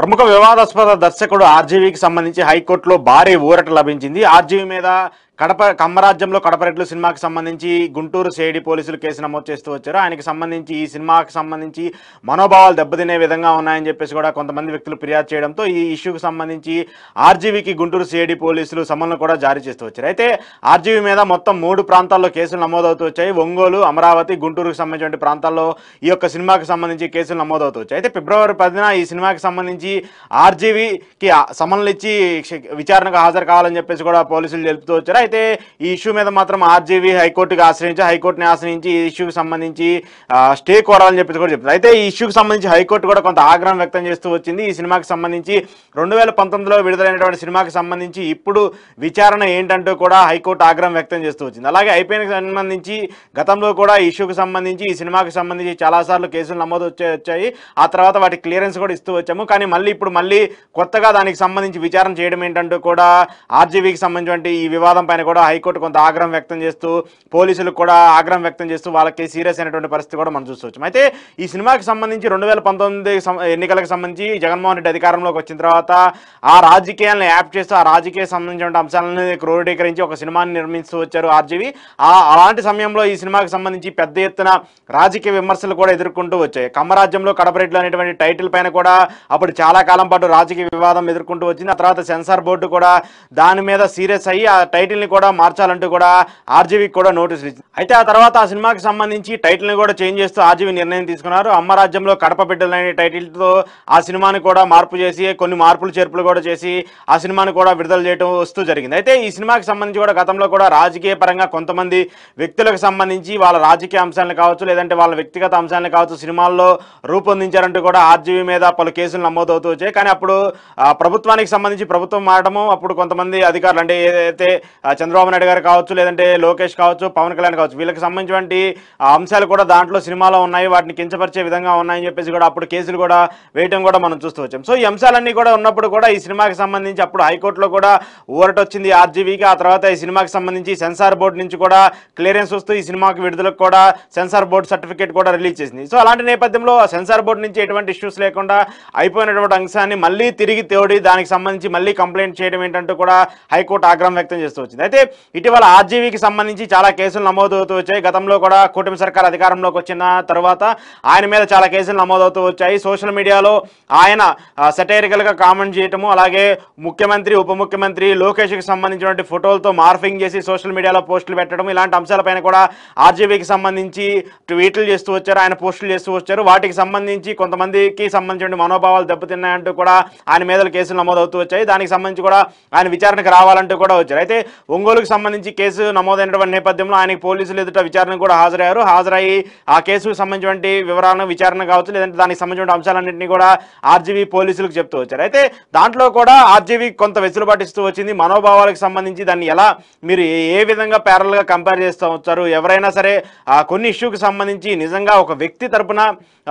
ప్రముఖ వివాదాస్పద దర్శకుడు ఆర్జీవీకి సంబంధించి హైకోర్టులో భారీ ఊరట లభించింది. ఆర్జీవీ మీద కమ్మరాజ్యంలో కడపరెడ్లు సినిమాకి సంబంధించి గుంటూరు సిఐడి పోలీసులు కేసు నమోదు చేస్తూ వచ్చారు. ఆయనకి సంబంధించి ఈ సినిమాకి సంబంధించి మనోభావాలు దెబ్బతినే విధంగా ఉన్నాయని చెప్పేసి కూడా కొంతమంది వ్యక్తులు ఫిర్యాదు చేయడంతో ఈ ఇష్యూకి సంబంధించి ఆర్జీవీకి గుంటూరు సిఐడి పోలీసులు సమన్లు కూడా జారీ చేస్తూ వచ్చారు. అయితే ఆర్జీవీ మీద మొత్తం 3 ప్రాంతాల్లో కేసులు నమోదవుతూ వచ్చాయి. ఒంగోలు, అమరావతి, గుంటూరుకు సంబంధించిన ప్రాంతాల్లో ఈ యొక్క సినిమాకి సంబంధించి కేసులు నమోదవుతూ వచ్చాయి. అయితే ఫిబ్రవరి 10న ఈ సినిమాకి సంబంధించి ఆర్జీవీకి సమన్లు ఇచ్చి విచారణకు హాజరు కావాలని చెప్పేసి కూడా పోలీసులు తెలుపుతూ వచ్చారు. అయితే ఈ ఇష్యూ మీద మాత్రం ఆర్జీవీ హైకోర్టుని ఆశ్రయించి ఈ ఇష్యూకి సంబంధించి స్టే కోరాలని చెప్పేసి కూడా చెప్తారు. అయితే ఈ ఇష్యూకి సంబంధించి హైకోర్టు కూడా కొంత ఆగ్రహం వ్యక్తం చేస్తూ వచ్చింది. ఈ సినిమాకి సంబంధించి 2019లో విడుదలైనటువంటి సినిమాకి సంబంధించి ఇప్పుడు విచారణ ఏంటంటూ కూడా హైకోర్టు ఆగ్రహం వ్యక్తం చేస్తూ వచ్చింది. అలాగే ఐపీఎన్కి సంబంధించి గతంలో కూడా ఈ ఇష్యూకి సంబంధించి ఈ సినిమాకి సంబంధించి చాలాసార్లు కేసులు నమోదు వచ్చాయి. ఆ తర్వాత వాటి క్లియరెన్స్ కూడా ఇస్తూ వచ్చాము. కానీ ఇప్పుడు మళ్ళీ కొత్తగా దానికి సంబంధించి విచారణ చేయడం ఏంటంటూ కూడా ఆర్జీవీకి సంబంధించిన ఈ వివాదం పైన కూడా హైకోర్టు కొంత ఆగ్రహం వ్యక్తం చేస్తూ పోలీసులకు కూడా ఆగ్రహం వ్యక్తం చేస్తూ వాళ్ళకి సీరియస్ అయినటువంటి పరిస్థితి కూడా మనం చూస్తూ. అయితే ఈ సినిమాకి సంబంధించి 2019 ఎన్నికలకు సంబంధించి జగన్మోహన్ రెడ్డి అధికారంలోకి వచ్చిన తర్వాత ఆ రాజకీయాలను యాప్ చేస్తూ ఆ రాజకీయ సంబంధించిన అంశాలను క్రోడీకరించి ఒక సినిమాని నిర్మిస్తూ వచ్చారు ఆర్జీవీ. అలాంటి సమయంలో ఈ సినిమాకి సంబంధించి పెద్ద ఎత్తున రాజకీయ విమర్శలు కూడా ఎదుర్కొంటూ వచ్చాయి. కమ్మరాజ్యంలో కడపరెడ్లు అనేటువంటి టైటిల్ పైన కూడా అప్పుడు చాలా కాలం పాటు రాజకీయ వివాదం ఎదుర్కొంటూ వచ్చింది. ఆ తర్వాత సెన్సార్ బోర్డు కూడా దాని మీద సీరియస్ అయ్యి ఆ టైటిల్ని కూడా మార్చాలంటూ కూడా ఆర్జీవీకి కూడా నోటీసులు ఇచ్చింది. అయితే ఆ తర్వాత ఆ సినిమాకి సంబంధించి టైటిల్ని కూడా చేంజ్ చేస్తూ ఆర్జీవీ నిర్ణయం తీసుకున్నారు. అమ్మరాజ్యంలో కడప బిడ్డలు అనే టైటిల్తో ఆ సినిమాని కూడా మార్పు చేసి కొన్ని మార్పులు చేర్పులు కూడా చేసి ఆ సినిమాని కూడా విడుదల చేయడం వస్తూ జరిగింది. అయితే ఈ సినిమాకి సంబంధించి కూడా గతంలో కూడా రాజకీయ పరంగా కొంతమంది వ్యక్తులకు సంబంధించి వాళ్ళ రాజకీయ అంశాలను కావచ్చు లేదంటే వాళ్ళ వ్యక్తిగత అంశాలను కావచ్చు సినిమాల్లో రూపొందించారంటూ కూడా ఆర్జీవీ మీద పలు కేసులు నమోదవుతూ వచ్చాయి. కానీ అప్పుడు ప్రభుత్వానికి సంబంధించి ప్రభుత్వం మారడము అప్పుడు కొంతమంది అధికారులు అంటే ఏదైతే చంద్రబాబు నాయుడు గారు కావచ్చు లేదంటే లోకేష్ కావచ్చు పవన్ కళ్యాణ్ కావచ్చు వీళ్ళకి సంబంధించినటువంటి అంశాలు కూడా దాంట్లో సినిమాలో ఉన్నాయి, వాటిని కించపరిచే విధంగా ఉన్నాయని చెప్పేసి కూడా అప్పుడు కేసులు కూడా వేయడం కూడా మనం చూస్తూ వచ్చాం. సో ఈ అంశాలన్నీ కూడా ఉన్నప్పుడు కూడా ఈ సినిమాకి సంబంధించి అప్పుడు హైకోర్టులో కూడా ఊరట వచ్చింది ఆర్జీవీకి. ఆ తర్వాత ఈ సినిమాకి సంబంధించి సెన్సార్ బోర్డు నుంచి కూడా క్లియరెన్స్ వస్తూ ఈ సినిమాకి విడుదలకు కూడా సెన్సార్ బోర్డు సర్టిఫికేట్ కూడా రిలీజ్ చేసింది. సో అలాంటి నేపథ్యంలో సెన్సార్ బోర్డు నుంచి ఎటువంటి ఇష్యూస్ లేకుండా అయిపోయినటువంటి అంశాన్ని మళ్ళీ తిరిగి తోడి దానికి సంబంధించి మళ్ళీ కంప్లైంట్ చేయడం ఏంటంటూ కూడా హైకోర్టు ఆగ్రహం వ్యక్తం చేస్తూ వచ్చింది. అయితే ఇటీవల ఆర్జీవీకి సంబంధించి చాలా కేసులు నమోదవుతూ వచ్చాయి. గతంలో కూడా కూటమి సర్కార్ అధికారంలోకి వచ్చిన తర్వాత ఆయన మీద చాలా కేసులు నమోదవుతూ వచ్చాయి. సోషల్ మీడియాలో ఆయన సెటైరికల్గా కామెంట్ చేయటము అలాగే ముఖ్యమంత్రి ఉప ముఖ్యమంత్రి లోకేష్కి సంబంధించినటువంటి ఫోటోలతో మార్ఫింగ్ చేసి సోషల్ మీడియాలో పోస్టులు పెట్టడం ఇలాంటి అంశాలపైన కూడా ఆర్జీవీకి సంబంధించి ట్వీట్లు చేస్తూ వచ్చారు, ఆయన పోస్టులు చేస్తూ వచ్చారు. వాటికి సంబంధించి కొంతమందికి సంబంధించిన మనోభావాలు దెబ్బతిన్నాయంటూ కూడా ఆయన మీద కేసులు నమోదవుతూ వచ్చాయి. దానికి సంబంధించి కూడా ఆయన విచారణకు రావాలంటూ కూడా వచ్చారు. అయితే ఒంగోలుకు సంబంధించి కేసు నమోదైనటువంటి నేపథ్యంలో ఆయనకి పోలీసులు ఎదుట విచారణకు కూడా హాజరయ్యి ఆ కేసుకు సంబంధించినటువంటి వివరాలను విచారణ కావచ్చు లేదంటే దానికి సంబంధించిన అంశాలన్నింటినీ కూడా ఆర్జీవీ పోలీసులకు చెప్తూ వచ్చారు. అయితే దాంట్లో కూడా ఆర్జీవీ కొంత వెసులుబాటు ఇస్తూ వచ్చింది. మనోభావాలకు సంబంధించి దాన్ని ఎలా మీరు ఏ విధంగా ప్యారల్గా కంపేర్ చేస్తూ వచ్చారు, ఎవరైనా సరే కొన్ని ఇష్యూకి సంబంధించి నిజంగా ఒక వ్యక్తి తరపున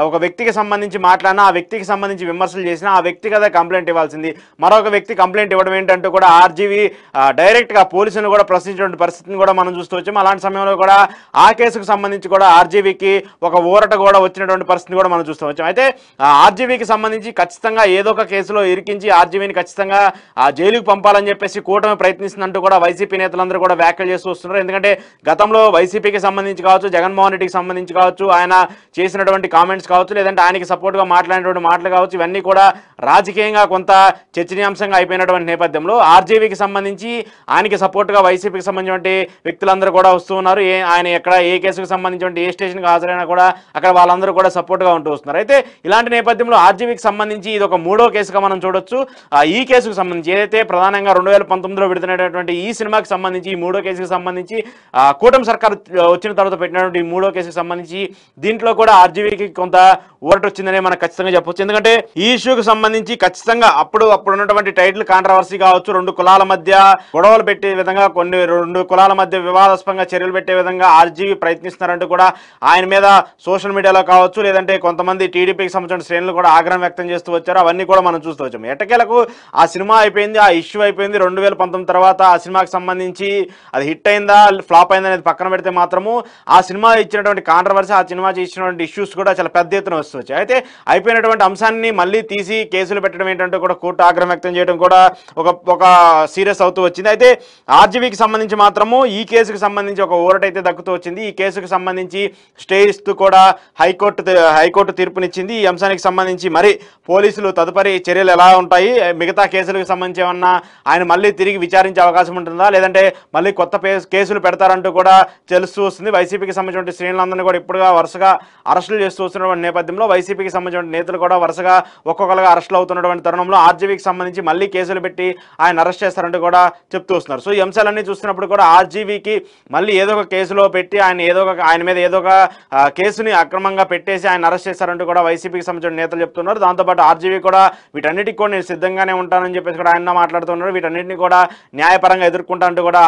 ఒక వ్యక్తికి సంబంధించి మాట్లాడినా ఆ వ్యక్తికి సంబంధించి విమర్శలు చేసినా ఆ వ్యక్తి కదా కంప్లైంట్ ఇవ్వాల్సింది, మరొక వ్యక్తి కంప్లైంట్ ఇవ్వడం ఏంటంటూ కూడా ఆర్జీవీ డైరెక్ట్గా పోలీసులను కూడా ప్రశ్నించిన పరిస్థితిని కూడా మనం చూస్తూ వచ్చాము. అలాంటి సమయంలో కూడా ఆ కేసుకు సంబంధించి కూడా ఆర్జీవీకి ఒక ఊరట కూడా వచ్చినటువంటి పరిస్థితిని కూడా మనం చూస్తూ వచ్చాం. అయితే ఆర్జీవీకి సంబంధించి ఖచ్చితంగా ఏదో ఒక కేసులో ఇరికించి ఆర్జీవీని ఖచ్చితంగా జైలుకు పంపాలని చెప్పేసి కూటమి ప్రయత్నిస్తున్నట్టు కూడా వైసీపీ నేతలందరూ కూడా వ్యాఖ్యలు చేస్తూ వస్తున్నారు. ఎందుకంటే గతంలో వైసీపీకి సంబంధించి కావచ్చు జగన్మోహన్ రెడ్డికి సంబంధించి కావచ్చు ఆయన చేసినటువంటి కామెంట్స్ కావచ్చు లేదంటే ఆయనకి సపోర్ట్గా మాట్లాడినటువంటి మాటలు కావచ్చు ఇవన్నీ కూడా రాజకీయంగా కొంత చర్చనీయాంశంగా అయిపోయినటువంటి నేపథ్యంలో ఆర్జీవీకి సంబంధించి ఆయనకి సపోర్ట్గా వైసీపీకి సంబంధించిన వ్యక్తులందరూ కూడా వస్తూ ఉన్నారు. ఆయన ఎక్కడ ఏ కేసుకు సంబంధించి ఏ స్టేషన్కి హాజరైనా కూడా అక్కడ వాళ్ళందరూ కూడా సపోర్ట్గా ఉంటూ వస్తున్నారు. అయితే ఇలాంటి నేపథ్యంలో ఆర్జీవీకి సంబంధించి ఇది ఒక 3వ కేసుగా మనం చూడొచ్చు. ఈ కేసుకు సంబంధించి ఏదైతే ప్రధానంగా 2019లో విడుదలైనటువంటి ఈ సినిమాకి సంబంధించి ఈ 3వ కేసుకు సంబంధించి కూటమి సర్కారు వచ్చిన తర్వాత పెట్టినటువంటి ఈ 3వ కేసుకు సంబంధించి దీంట్లో కూడా ఆర్జీవీకి కొంత ఊరట వచ్చిందనే మనం ఖచ్చితంగా చెప్పొచ్చు. ఎందుకంటే ఈ ఇష్యూకి సంబంధించి ఖచ్చితంగా అప్పుడు ఉన్నటువంటి టైటిల్ కాంట్రవర్సీ కావచ్చు, 2 కులాల మధ్య గొడవలు పెట్టే విధంగా విధంగా కొన్ని రెండు కులాల మధ్య వివాదాస్పదంగా చర్యలు పెట్టే విధంగా ఆర్జీవీ ప్రయత్నిస్తున్నారంటూ కూడా ఆయన మీద సోషల్ మీడియాలో కావచ్చు, లేదంటే కొంతమంది టీడీపీకి సంబంధించిన శ్రేణులు కూడా ఆగ్రహం వ్యక్తం చేస్తూ వచ్చారు. అవన్నీ కూడా మనం చూస్తూ వచ్చాము. ఎట్టకేలకు ఆ సినిమా అయిపోయింది, ఆ ఇష్యూ అయిపోయింది. 2019 తర్వాత ఆ సినిమాకి సంబంధించి అది హిట్ అయిందా ఫ్లాప్ అయిందా అనేది పక్కన పెడితే మాత్రము ఆ సినిమా ఇచ్చినటువంటి కాంట్రవర్సీ, ఆ సినిమా ఇచ్చినటువంటి ఇష్యూస్ కూడా చాలా పెద్ద ఎత్తున వస్తూ వచ్చాయి. అయితే అయిపోయినటువంటి అంశాన్ని మళ్ళీ తీసి కేసులు పెట్టడం ఏంటంటే కూడా కోర్టు ఆగ్రహం వ్యక్తం చేయడం కూడా ఒక సీరియస్ అవుతూ వచ్చింది. అయితే ఆర్జీవీకి సంబంధించి మాత్రము ఈ కేసుకు సంబంధించి ఒక ఊరట అయితే దక్కుతూ వచ్చింది. ఈ కేసుకు సంబంధించి స్టే ఇస్తూ కూడా హైకోర్టు తీర్పునిచ్చింది. ఈ అంశానికి సంబంధించి మరి పోలీసులు తదుపరి చర్యలు ఎలా ఉంటాయి, మిగతా కేసులకు సంబంధించి ఏమన్నా ఆయన మళ్ళీ తిరిగి విచారించే అవకాశం ఉంటుందా, లేదంటే మళ్ళీ కొత్త కేసులు పెడతారంటూ కూడా తెలుస్తూ వస్తుంది. వైసీపీకి సంబంధించిన శ్రేణులందరినీ కూడా ఇప్పుడుగా వరుసగా అరెస్టులు చేస్తూ వస్తున్నటువంటి నేపథ్యంలో వైసీపీకి సంబంధించిన నేతలు కూడా వరుసగా ఒక్కొక్కరుగా అరెస్టులు అవుతున్నటువంటి తరుణంలో ఆర్జీవీకి సంబంధించి మళ్ళీ కేసులు పెట్టి ఆయన అరెస్ట్ చేస్తారంటూ కూడా చెప్తూ వస్తున్నారు. సో ఈ అంశాలన్నీ చూస్తున్నప్పుడు కూడా ఆర్జీవీకి మళ్ళీ ఏదో ఒక కేసులో పెట్టి ఆయన మీద ఏదో ఒక కేసుని అక్రమంగా పెట్టేసి ఆయన అరెస్ట్ చేస్తారంటూ కూడా వైసీపీకి సంబంధించిన నేతలు చెప్తున్నారు. దాంతోపాటు ఆర్జీవీ కూడా వీటన్నిటికి కూడా నేను సిద్ధంగానే ఉంటానని చెప్పేసి కూడా ఆయన మాట్లాడుతున్నారు. వీటన్నిటిని కూడా న్యాయపరంగా ఎదుర్కొంటా అంటూ కూడా